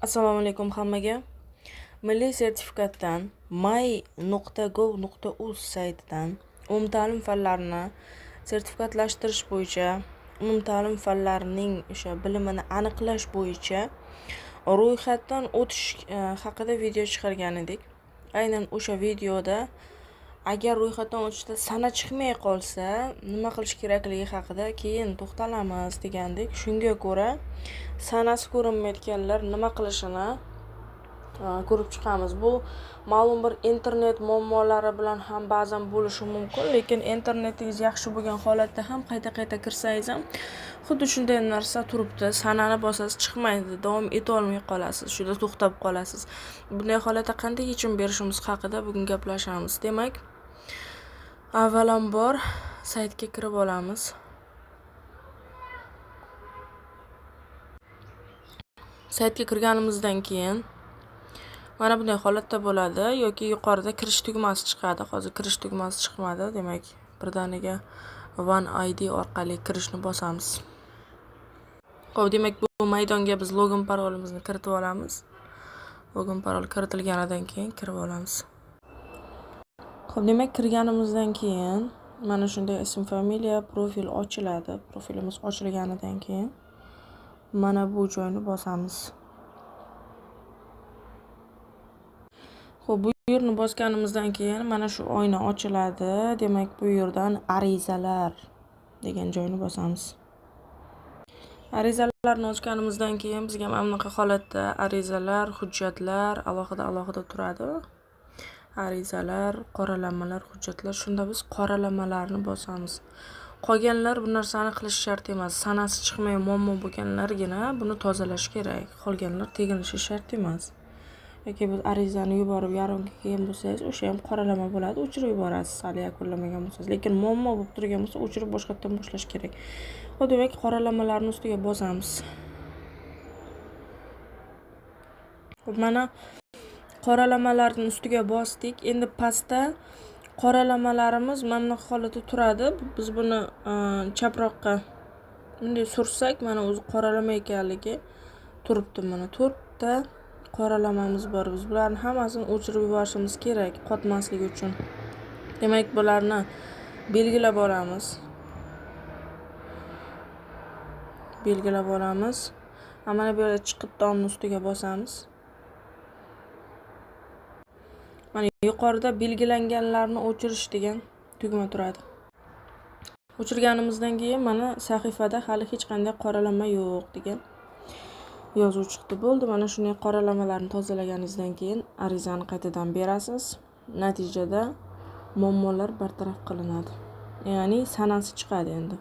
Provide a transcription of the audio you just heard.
Assalomu alaykum hammaga. Milliy sertifikatdan may.gov.uz saytidan umumta'lim fanlarini sertifikatlashtirish bo'yicha umumta'lim fanlarining o'sha bilimini aniqlash bo'yicha ro'yxatdan o'tish haqida video chiqargan edik. Aynan o'sha videoda agar ro'yxatdan o'tishda sana chiqmay qolsa nima qilish kerakligi haqida keyin to'xtalamiz degandik. Shunga ko'ra sanasi ko'rinmayotganlar nima qilishini ko'rib chiqamiz. Bu ma'lum bir internet muammolari bilan ham ba'zan bo'lishi mumkin, lekin internetingiz yaxshi bo'lgan holatda ham qayta kirsangiz ham xuddi shunday narsa turibdi. Sanani bosasiz chiqmaydi, davom eta olmay qolasiz, shunda to'xtab qolasiz. Bunday holatda qanday yechim berishimiz haqida bugun gaplashamiz. Demak, avvalambor saytga kirib olamiz. Saytga kirganimizdan keyin mana bunday holatda bo'ladi yoki yuqorida kirish tugmasi chiqadi. Hozir kirish tugmasi chiqmadi, demak birdaniga One ID orqali kirishni bosamiz. Xo'p, demak bu maydonga biz login parolimizni kiritib olamiz. Login parol kiritilganidan keyin kirib olamiz. Xo'p, demak kirganimizdan keyin mana shunday ism, familiya, profil ochiladi. Profilimiz ochilganidan keyin mana bu joyni bosamiz. Xo'p, bu yerni bosganimizdan keyin mana shu oyna ochiladi. Demak, bu yerdan arizalar degan joyni bosamiz. Arizalarni ochganimizdan keyin bizga mana bunaqa holatda arizalar, hujjatlar alohida turadi. Arizalar, qoralamalar, hujjatlar. Shunda biz qoralamalarni bosamiz. Qolganlar bu narsani qilish shart emas. Sanasi chiqmay muammo bo'lganlargina buni tozalash kerak. Qolganlar teginishi shart emas. Yoki biz arizani yuborib yarimga kelgan bo'lsangiz, o'sha ham qoralama bo'ladi, o'chirib yuborasiz, hali yakunlamagan bo'lsangiz. Lekin muammo bo'lib turgan bo'lsa, o'chirib boshqatdan boshlash kerak. Xo'p, demak, qoralamalarni ustiga bosamiz. Xo'p, mana qoralamalarning ustiga bosdik. Endi pastda qoralamalarimiz mana bunaqa holatda turadi. Biz buni chaproqqa bunday sursak, mana o'zi qoralama ekanligi turibdi. Mana 4 ta qoralamamiz bor. Biz bularni hammasini o'chirib yuborishimiz kerak, qotmasligi uchun. Demak, bularni belgilab olamiz. Mana bu yerda chiqitdonni ustiga bosamiz. Mana yuqorida belgilanganlarni o'chirish degan tugma turadi. O'chirganimizdan keyin mana sahifada hali hech qanday qoralama yo'q degan yozuv chiqdi. Bo'ldi, mana shunday qoralamalarni tozalaganingizdan keyin arizani qaytadan berasiz. Natijada muammolar bartaraf qilinadi. Ya'ni sanasi chiqadi endi.